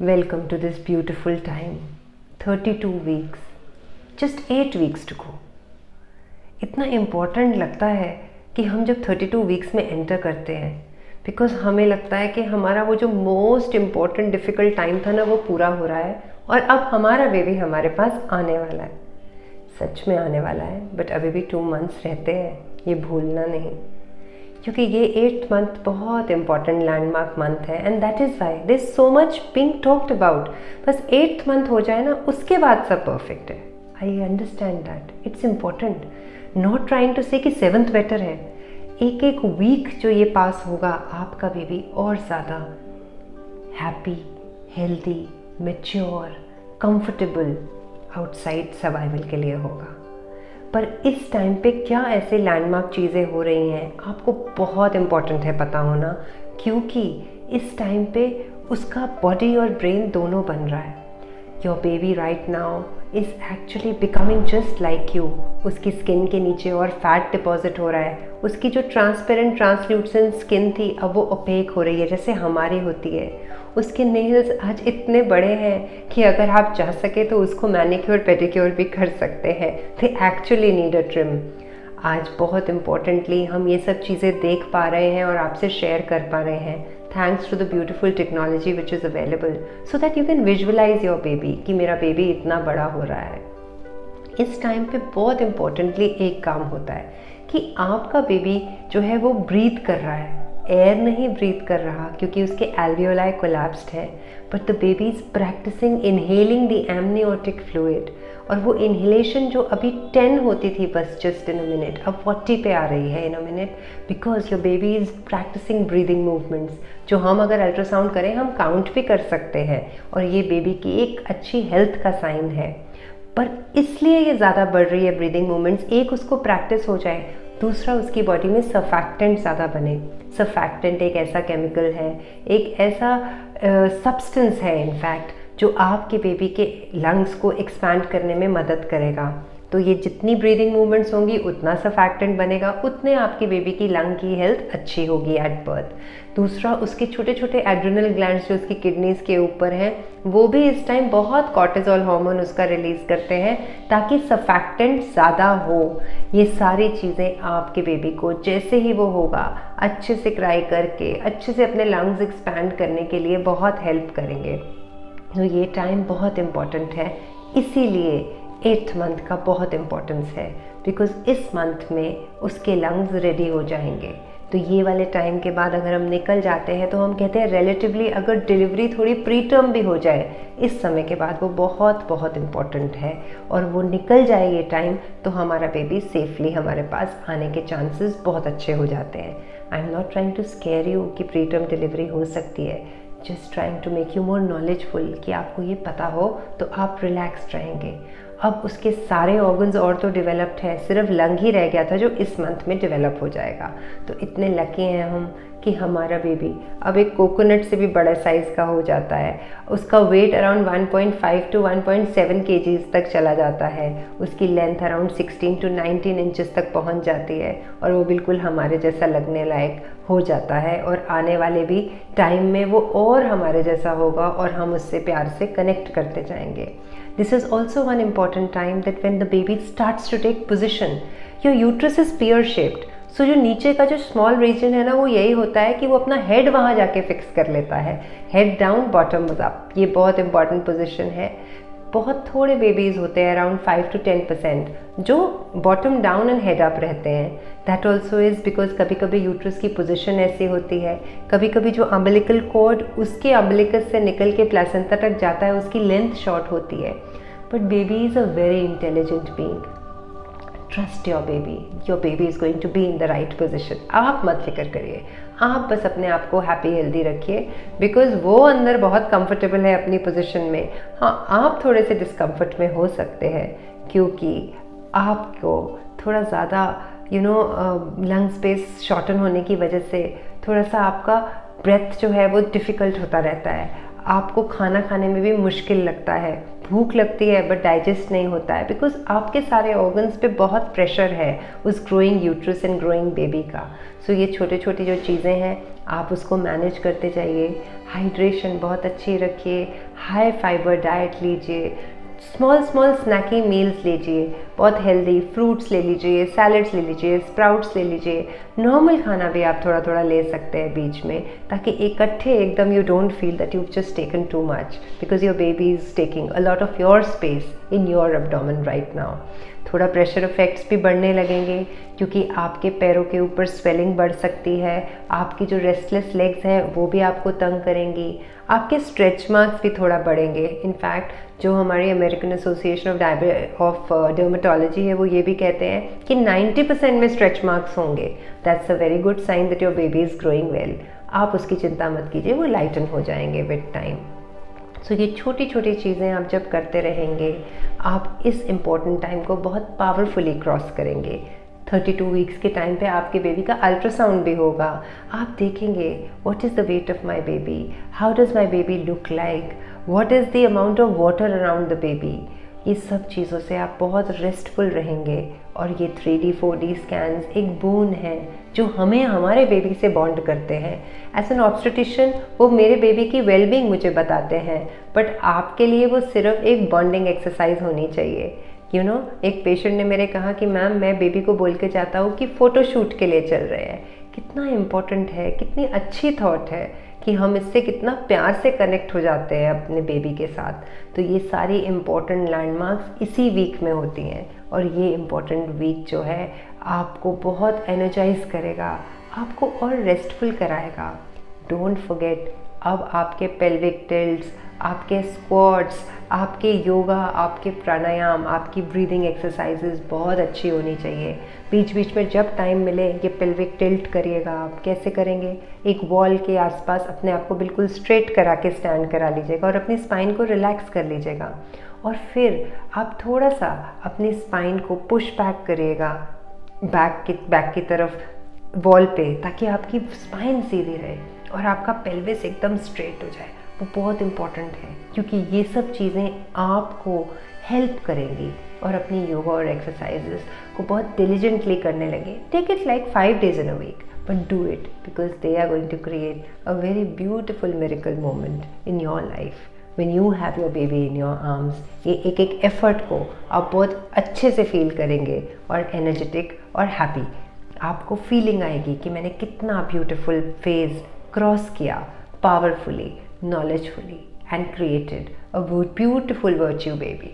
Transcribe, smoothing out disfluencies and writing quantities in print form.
Welcome to this beautiful time. 32 weeks. Just 8 weeks to go. इतना important लगता है कि हम जब 32 वीक्स में एंटर करते हैं, बिकॉज हमें लगता है कि हमारा वो जो मोस्ट इम्पॉर्टेंट डिफ़िकल्ट टाइम था ना, वो पूरा हो रहा है और अब हमारा बेबी हमारे पास आने वाला है. सच में आने वाला है, बट अभी भी 2 मंथ्स रहते हैं, ये भूलना नहीं, क्योंकि ये 8th मंथ बहुत इंपॉर्टेंट लैंडमार्क मंथ है. And that is why this so much being talked about. बस 8th मंथ हो जाए ना, उसके बाद सब परफेक्ट है. I understand that it's important. Not trying to say कि 7th बेटर है. एक एक वीक जो ये पास होगा, आपका बेबी और ज़्यादा happy, healthy, mature, comfortable outside survival के लिए होगा. पर इस टाइम पे क्या ऐसे लैंडमार्क चीज़ें हो रही हैं, आपको बहुत इम्पॉर्टेंट है पता होना, क्योंकि इस टाइम पे उसका बॉडी और ब्रेन दोनों बन रहा है. Your baby right now is actually becoming just like you. उसकी स्किन के नीचे और फैट डिपॉजिट हो रहा है. उसकी जो ट्रांसपेरेंट ट्रांसल्यूसेंट स्किन थी, अब वो ओपेक हो रही है जैसे हमारी होती है. उसके नेल्स आज इतने बड़े हैं कि अगर आप चाह सके तो उसको मैनिक्योर पेडिक्योर भी कर सकते हैं. They actually need a trim. आज बहुत इम्पॉर्टेंटली हम ये सब चीज़ें देख पा रहे हैं और आपसे शेयर कर पा रहे हैं, thanks to the beautiful technology which is available, so that you can visualise your baby कि मेरा बेबी इतना बड़ा हो रहा है. इस टाइम पे बहुत इम्पॉर्टेंटली एक काम होता है कि आपका बेबी जो है वो ब्रीथ कर रहा है. एयर नहीं ब्रीथ कर रहा क्योंकि उसके एल्वियोलाई कोलैप्स्ड है, but the baby is practising inhaling the amniotic fluid. और वो इनहेलेशन जो अभी 10 होती थी बस जस्ट इन अ मिनट, अब 40 पे आ रही है in a minute, because your baby is practising breathing movements, जो हम अगर अल्ट्रासाउंड करें हम काउंट भी कर सकते हैं. और ये बेबी की एक अच्छी हेल्थ का साइन है. पर इसलिए ये ज़्यादा बढ़ रही है ब्रीदिंग मूवमेंट्स. एक, उसको प्रैक्टिस हो जाए. दूसरा, उसकी बॉडी में सर्फैक्टेंट ज़्यादा बने. सर्फैक्टेंट एक ऐसा केमिकल है, एक ऐसा सब्सटेंस है इनफैक्ट, जो आपके बेबी के लंग्स को एक्सपैंड करने में मदद करेगा. तो ये जितनी ब्रीदिंग मूवमेंट्स होंगी उतना सर्फैक्टेंट बनेगा, उतने आपकी बेबी की लंग की हेल्थ अच्छी होगी एट बर्थ. दूसरा, उसके छोटे छोटे एड्रिनल ग्लैंड्स जो उसकी किडनीज के ऊपर हैं, वो भी इस टाइम बहुत कॉर्टिसोल हार्मोन उसका रिलीज़ करते हैं ताकि सर्फैक्टेंट ज़्यादा हो. ये सारी चीज़ें आपके बेबी को जैसे ही वो होगा अच्छे से क्राई करके अच्छे से अपने लंग्स एक्सपैंड करने के लिए बहुत हेल्प करेंगे. तो ये टाइम बहुत इम्पॉर्टेंट है. इसीलिए 8th मंथ का बहुत इम्पोर्टेंस है, बिकॉज इस मंथ में उसके लंग्स रेडी हो जाएंगे. तो ये वाले टाइम के बाद अगर हम निकल जाते हैं तो हम कहते हैं रिलेटिवली अगर डिलीवरी थोड़ी प्री टर्म भी हो जाए इस समय के बाद, वो बहुत बहुत इम्पॉर्टेंट है. और वो निकल जाए ये टाइम तो हमारा बेबी सेफली हमारे पास आने के चांसेस बहुत अच्छे हो जाते हैं. I am not trying to scare you कि प्री टर्म डिलीवरी हो सकती है, just trying to make you more knowledgeful कि आपको ये पता हो तो आप रिलैक्स्ड रहेंगे. अब उसके सारे ऑर्गन्स और तो डेवलप्ड है, सिर्फ लंग ही रह गया था जो इस मंथ में डेवलप हो जाएगा. तो इतने लकी हैं हम कि हमारा बेबी अब एक कोकोनट से भी बड़ा साइज़ का हो जाता है. उसका वेट अराउंड 1.5 to 1.7 kgs तक चला जाता है. उसकी लेंथ अराउंड 16 to 19 इंचेस तक पहुंच जाती है और वो बिल्कुल हमारे जैसा लगने लायक हो जाता है. और आने वाले भी टाइम में वो और हमारे जैसा होगा और हम उससे प्यार से कनेक्ट करते जाएंगे. This is also one important time that when the baby starts to take position, your uterus is pear shaped. So जो नीचे का जो स्मॉल रीजन है ना, वो यही होता है कि वो अपना हेड वहाँ जाके फिक्स कर लेता है. हेड डाउन बॉटम अप, ये बहुत इंपॉर्टेंट पोजीशन है. बहुत थोड़े बेबीज़ होते हैं, अराउंड 5 to 10%, जो bottom down and head up रहते हैं. दैट ऑल्सो इज़ बिकॉज कभी कभी यूट्रस की पोजीशन ऐसी होती है, कभी कभी जो अम्बिलिकल कॉर्ड उसके अम्बिलिकस से निकल के प्लेसेंटा तक जाता है, उसकी लेंथ शॉर्ट होती है. But baby is a very intelligent being. Trust your baby is going to be in the right position. आप मत फिक्र करिए, आप बस अपने आप को हैप्पी हेल्दी रखिए, बिकॉज वो अंदर बहुत कंफर्टेबल है अपनी पोजीशन में. हाँ, आप थोड़े से डिस्कम्फर्ट में हो सकते हैं क्योंकि आपको थोड़ा ज़्यादा लंग स्पेस शॉर्टन होने की वजह से थोड़ा सा आपका ब्रेथ जो है वो डिफ़िकल्ट होता रहता है. आपको खाना खाने में भी मुश्किल लगता है, भूख लगती है बट डाइजेस्ट नहीं होता है, बिकॉज आपके सारे ऑर्गन्स पे बहुत प्रेशर है उस growing uterus and growing baby का। सो ये छोटे छोटी जो चीज़ें हैं आप उसको मैनेज करते जाइए। हाइड्रेशन बहुत अच्छी रखिए, हाई फाइबर डाइट लीजिए, स्मॉल स्मॉल स्नैकी मील्स लीजिए, बहुत हेल्दी फ्रूट्स ले लीजिए, सैलड्स ले लीजिए, स्प्राउट्स ले लीजिए। नॉर्मल खाना भी आप थोड़ा थोड़ा ले सकते हैं बीच में, ताकि इकट्ठे एकदम you don't feel that you've just taken too much because your baby is taking a lot of your space in your abdomen right now. थोड़ा प्रेशर इफेक्ट्स भी बढ़ने लगेंगे क्योंकि आपके पैरों के ऊपर स्वेलिंग बढ़ सकती है, आपकी जो रेस्टलेस लेग्स हैं वो भी आपको तंग करेंगी, आपके स्ट्रेच मार्क्स भी थोड़ा बढ़ेंगे। इनफैक्ट जो हमारी अमेरिकन एसोसिएशन ऑफ डर्मेटोलॉजी है वो ये भी कहते हैं कि 90% में स्ट्रेच मार्क्स होंगे। That's a very good sign that your baby is growing well. आप उसकी चिंता मत कीजिए, वो लाइटन हो जाएंगे विद टाइम। सो ये छोटी छोटी चीज़ें आप जब करते रहेंगे आप इस इम्पॉर्टेंट टाइम को बहुत पावरफुली क्रॉस करेंगे। 32 वीक्स के टाइम पे आपके बेबी का अल्ट्रासाउंड भी होगा, आप देखेंगे what is the weight of my baby, how does my baby look like, what is the amount of water around the baby. ये सब चीज़ों से आप बहुत रेस्टफुल रहेंगे। और ये 3D 4D स्कैन्स एक बोन है जो हमें हमारे बेबी से बॉन्ड करते हैं। एज एन ऑब्स्टेट्रिशियन वो मेरे बेबी की वेलबींग मुझे बताते हैं, बट आपके लिए वो सिर्फ एक बॉन्डिंग एक्सरसाइज होनी चाहिए। एक पेशेंट ने मेरे कहा कि मैम मैं बेबी को बोल के जाता हूँ कि फ़ोटोशूट के लिए चल रहे हैं। कितना इम्पोर्टेंट है, कितनी अच्छी थॉट है कि हम इससे कितना प्यार से कनेक्ट हो जाते हैं अपने बेबी के साथ। तो ये सारी इम्पोर्टेंट लैंडमार्क्स इसी वीक में होती हैं और ये इम्पोर्टेंट वीक जो है आपको बहुत एनर्जाइज करेगा, आपको और रेस्टफुल कराएगा। डोंट फॉरगेट, अब आपके पेल्विक टिल्ट्स, आपके स्क्वाट्स, आपके योगा, आपके प्राणायाम, आपकी ब्रीदिंग एक्सरसाइजेज बहुत अच्छी होनी चाहिए। बीच बीच में जब टाइम मिले ये पेल्विक टिल्ट करिएगा। आप कैसे करेंगे? एक वॉल के आसपास अपने आप को बिल्कुल स्ट्रेट करा के स्टैंड करा लीजिएगा और अपनी स्पाइन को रिलैक्स कर लीजिएगा। और फिर आप थोड़ा सा अपनी स्पाइन को पुश बैक करिएगा बैक की तरफ वॉल पे, ताकि आपकी स्पाइन सीधी रहे और आपका पेल्विस एकदम स्ट्रेट हो जाए। वो बहुत इम्पॉर्टेंट है क्योंकि ये सब चीज़ें आपको हेल्प करेंगी। और अपनी योगा और एक्सरसाइजेस को बहुत डिलिजेंटली करने लगे। Take it like 5 days in a week, but do it because they are going to create a very beautiful miracle moment in your life. When you have your baby in your arms, ये एक एक effort को आप बहुत अच्छे से feel करेंगे और एनर्जेटिक और हैप्पी। आपको फीलिंग आएगी कि मैंने कितना ब्यूटीफुल फेज क्रॉस किया, powerfully, knowledgefully, and created a beautiful virtue baby.